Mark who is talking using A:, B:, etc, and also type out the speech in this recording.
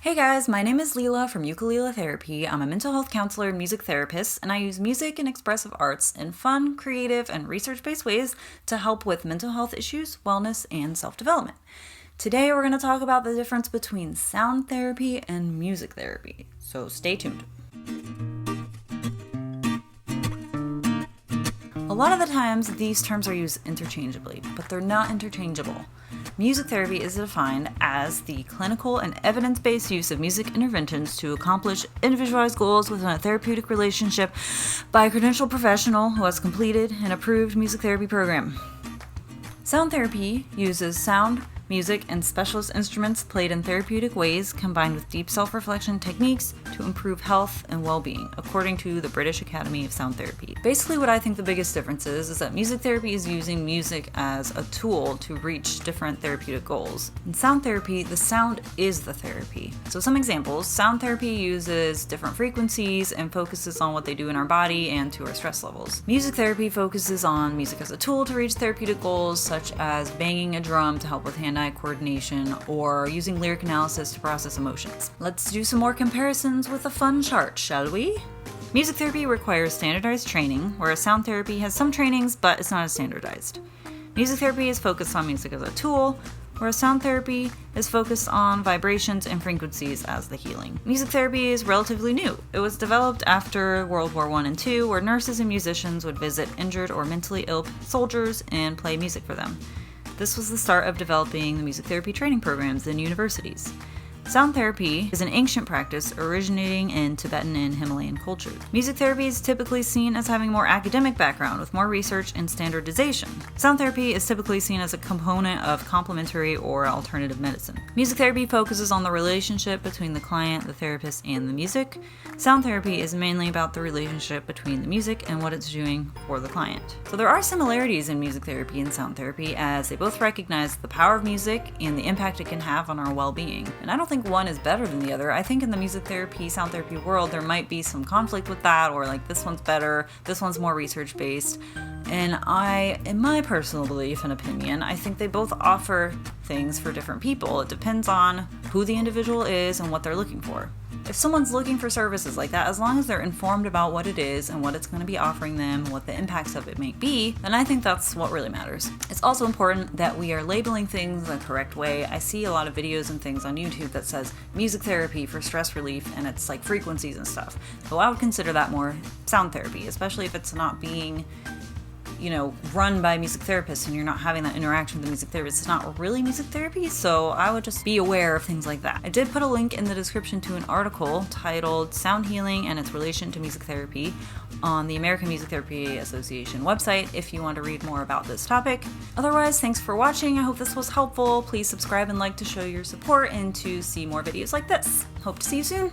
A: Hey guys, my name is Leela from Uku-Lela Therapy. I'm a mental health counselor and music therapist, and I use music and expressive arts in fun, creative, and research-based ways to help with mental health issues, wellness, and self-development. Today we're going to talk about the difference between sound therapy and music therapy, so stay tuned. A lot of the times these terms are used interchangeably, but they're not interchangeable. Music therapy is defined as the clinical and evidence-based use of music interventions to accomplish individualized goals within a therapeutic relationship by a credentialed professional who has completed an approved music therapy program. Sound therapy uses sound, music, and specialist instruments played in therapeutic ways combined with deep self-reflection techniques to improve health and well-being, according to the British Academy of Sound Therapy. Basically, what I think the biggest difference is that music therapy is using music as a tool to reach different therapeutic goals. In sound therapy, the sound is the therapy. So some examples, sound therapy uses different frequencies and focuses on what they do in our body and to our stress levels. Music therapy focuses on music as a tool to reach therapeutic goals, such as banging a drum to help with hand-eye coordination or using lyric analysis to process emotions. Let's do some more comparisons with a fun chart, shall we? Music therapy requires standardized training, whereas sound therapy has some trainings, but it's not as standardized. Music therapy is focused on music as a tool, whereas sound therapy is focused on vibrations and frequencies as the healing. Music therapy is relatively new. It was developed after World War I and II, where nurses and musicians would visit injured or mentally ill soldiers and play music for them. This was the start of developing the music therapy training programs in universities. Sound therapy is an ancient practice originating in Tibetan and Himalayan cultures. Music therapy is typically seen as having more academic background with more research and standardization. Sound therapy is typically seen as a component of complementary or alternative medicine. Music therapy focuses on the relationship between the client, the therapist, and the music. Sound therapy is mainly about the relationship between the music and what it's doing for the client. So there are similarities in music therapy and sound therapy, as they both recognize the power of music and the impact it can have on our well-being. And I don't think one is better than the other. I think in the music therapy, sound therapy world, there might be some conflict with that, or like this one's better, this one's more research-based. And in my personal belief and opinion, I think they both offer things for different people. It depends on who the individual is and what they're looking for. If someone's looking for services like that, as long as they're informed about what it is and what it's going to be offering them, what the impacts of it may be, then I think that's what really matters. It's also important that we are labeling things the correct way. I see a lot of videos and things on YouTube that says music therapy for stress relief, and it's like frequencies and stuff. So I would consider that more sound therapy, especially if it's not being run by music therapists and you're not having that interaction with the music therapist. It's not really music therapy, so I would just be aware of things like that. I did put a link in the description to an article titled Sound Healing and Its Relation to Music Therapy on the American Music Therapy Association website if you want to read more about this topic. Otherwise, thanks for watching. I hope this was helpful. Please subscribe and like to show your support and to see more videos like this. Hope to see you soon.